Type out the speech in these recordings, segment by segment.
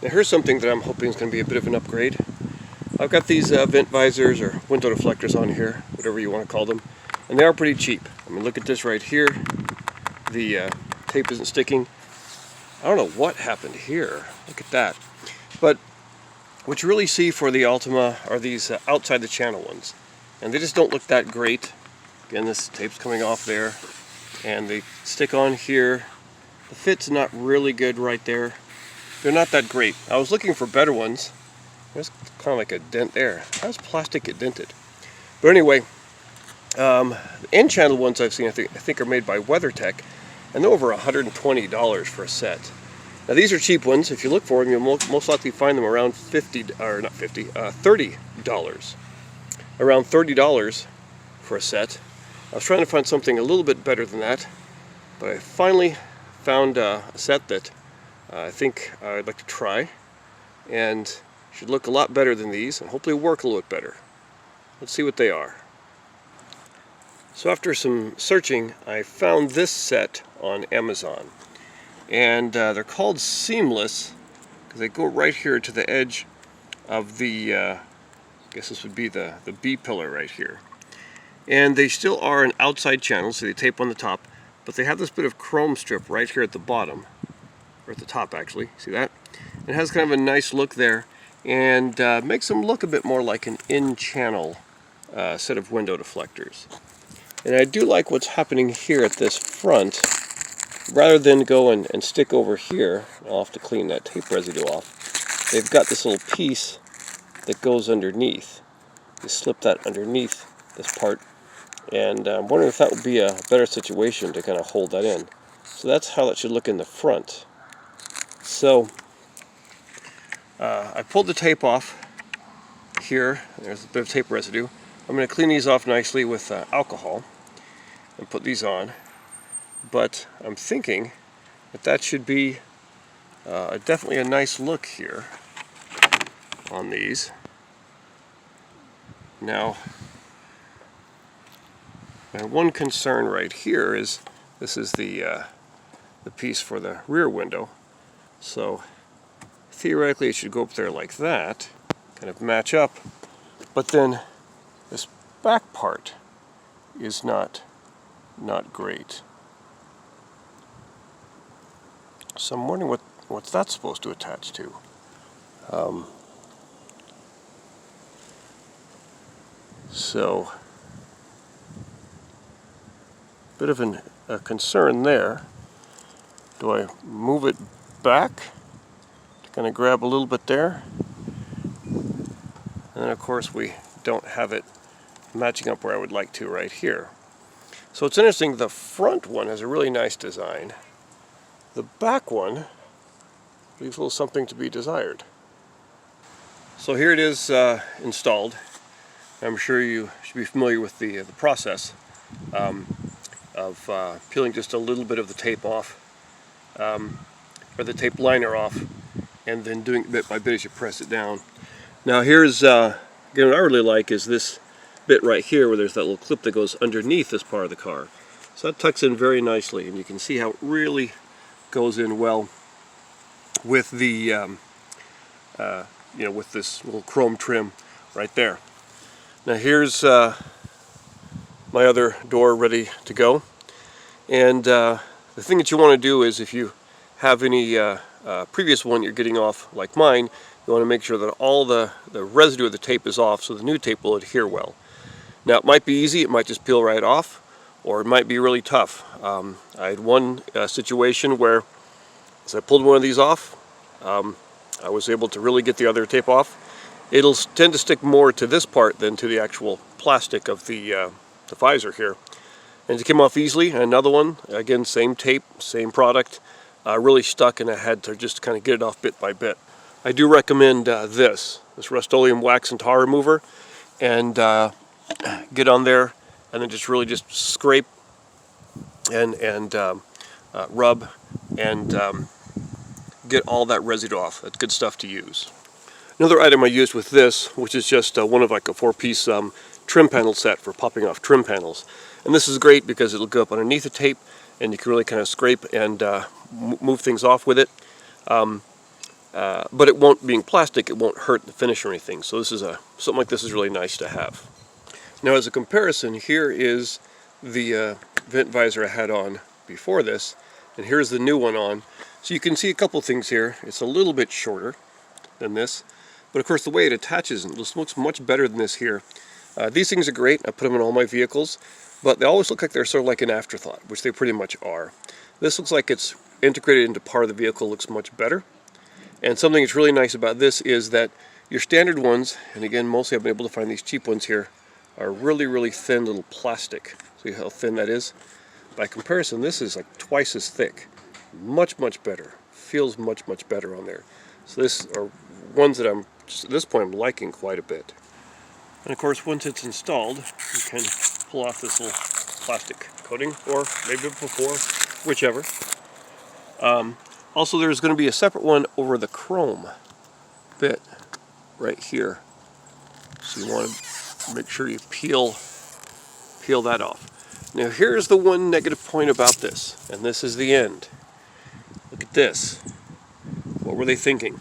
Now here's something that I'm hoping is going to be a bit of an upgrade. I've got these vent visors or window deflectors on here, whatever you want to call them, and they are pretty cheap. I mean, look at this right here. The tape isn't sticking. I don't know what happened here. Look at that. But what you really see for the Altima are these outside the channel ones, and they just don't look that great. Again, this tape's coming off there, and they stick on here. The fit's not really good right there. They're not that great. I was looking for better ones. There's kind of like a dent there. How does plastic get dented? But anyway, the end channel ones I've seen I think are made by WeatherTech, and they're over $120 for a set. Now these are cheap ones. If you look for them, you'll most likely find them around $30. Around $30 for a set. I was trying to find something a little bit better than that, but I finally found a set that I think I'd like to try, and should look a lot better than these, and hopefully work a little bit better. Let's see what they are. So after some searching, I found this set on Amazon, and they're called seamless because they go right here to the edge of the, I guess this would be the B pillar right here. And they still are an outside channel, so they tape on the top, but they have this bit of chrome strip right here at the bottom, or at the top actually, see that? It has kind of a nice look there, and makes them look a bit more like an in-channel set of window deflectors. And I do like what's happening here at this front. Rather than go and stick over here, I'll have to clean that tape residue off, they've got this little piece that goes underneath. You slip that underneath this part, and I'm wondering if that would be a better situation to kind of hold that in. So that's how that should look in the front. So I pulled the tape off here. There's a bit of tape residue. I'm going to clean these off nicely with alcohol and put these on. But I'm thinking that that should be definitely a nice look here on these. Now, my one concern right here is this is the piece for the rear window. So theoretically it should go up there like that, kind of match up, but then this back part is not great. So I'm wondering what's that supposed to attach to. So bit of a concern there. Do I move it back to kind of grab a little bit there? And then of course we don't have it matching up where I would like to right here. So it's interesting, the front one has a really nice design. The back one leaves a little something to be desired. So here it is installed. I'm sure you should be familiar with the process of peeling just a little bit of the tape off, or the tape liner off, and then doing it bit by bit as you press it down. Now here's, again, what I really like is this bit right here where there's that little clip that goes underneath this part of the car. So that tucks in very nicely, and you can see how it really goes in well with the, you know, with this little chrome trim right there. Now here's my other door ready to go, and the thing that you want to do is, if you have any previous one you're getting off like mine, you want to make sure that all the residue of the tape is off so the new tape will adhere well. Now it might be easy, it might just peel right off, or it might be really tough. I had one situation where, as I pulled one of these off, I was able to really get the other tape off. It'll tend to stick more to this part than to the actual plastic of the visor here. And it came off easily. And another one, again, same tape, same product, really stuck, and I had to just kind of get it off bit by bit. I do recommend this Rust-Oleum wax and tar remover, and get on there and then just really just scrape and rub and get all that residue off. That's good stuff to use. Another item I used with this, which is just one of like a 4-piece trim panel set for popping off trim panels. And this is great because it'll go up underneath the tape, and you can really kind of scrape and move things off with it. but it won't, being plastic, it won't hurt the finish or anything. So this is something like this is really nice to have. Now, as a comparison, here is the vent visor I had on before this, and here's the new one on. So you can see a couple things here. It's a little bit shorter than this, but of course the way it attaches, and this looks much better than this here. These things are great. I put them in all my vehicles, but they always look like they're sort of like an afterthought, which they pretty much are. This looks like it's integrated into part of the vehicle, looks much better. And something that's really nice about this is that your standard ones, and again mostly I've been able to find these cheap ones here, are really, really thin little plastic. See how thin that is? By comparison, this is like twice as thick. Much, much better. Feels much, much better on there. So this are ones that I'm, just at this point, I'm liking quite a bit. And of course, once it's installed, you can pull off this little plastic coating, or maybe before, whichever. Also, there's going to be a separate one over the chrome bit right here. So you want to make sure you peel that off. Now here's the one negative point about this, and this is the end. Look at this. What were they thinking?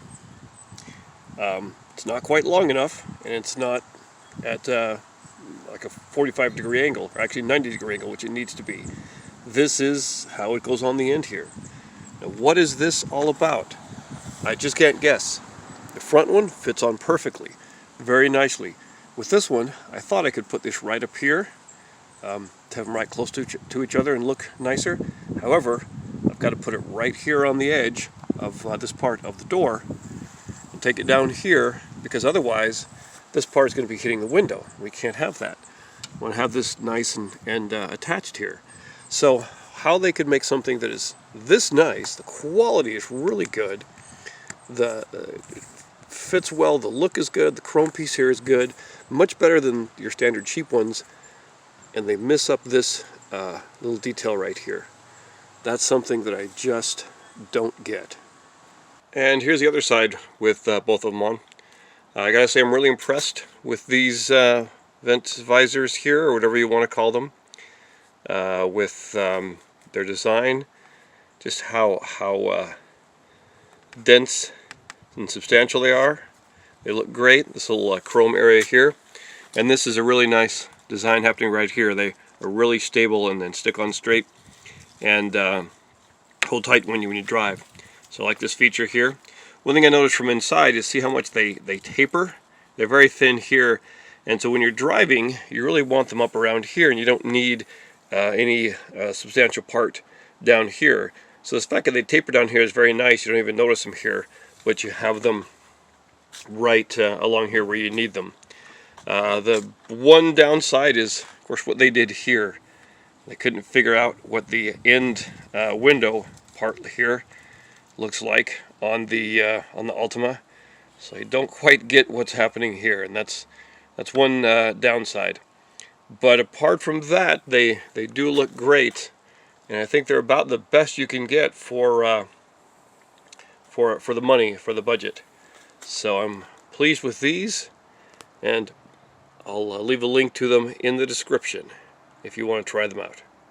It's not quite long enough, and it's not at like a 45-degree angle, or actually 90-degree angle, which it needs to be. This is how it goes on the end here. Now, what is this all about? I just can't guess. The front one fits on perfectly, very nicely. With this one, I thought I could put this right up here, to have them right close to each other and look nicer. However, I've got to put it right here on the edge of this part of the door and take it down here, because otherwise this part is going to be hitting the window. We can't have that. I want to have this nice and attached here. So how they could make something that is this nice, the quality is really good, it fits well, the look is good, the chrome piece here is good, much better than your standard cheap ones, and they miss up this little detail right here. That's something that I just don't get. And here's the other side with both of them on. I gotta say, I'm really impressed with these vent visors here, or whatever you want to call them, with their design, just how dense and substantial they are. They look great. This little chrome area here, and this is a really nice design happening right here. They are really stable and then stick on straight and hold tight when you drive. So I like this feature here. One thing I noticed from inside is see how much they taper. They're very thin here, and so when you're driving, you really want them up around here, and you don't need any substantial part down here. So the fact that they taper down here is very nice. You don't even notice them here, but you have them right along here where you need them. The one downside is, of course, what they did here. They couldn't figure out what the end window part here looks like on the Altima, so you don't quite get what's happening here, and that's one downside. But apart from that, they do look great, and I think they're about the best you can get for the money, for the budget. So I'm pleased with these, and I'll leave a link to them in the description if you want to try them out.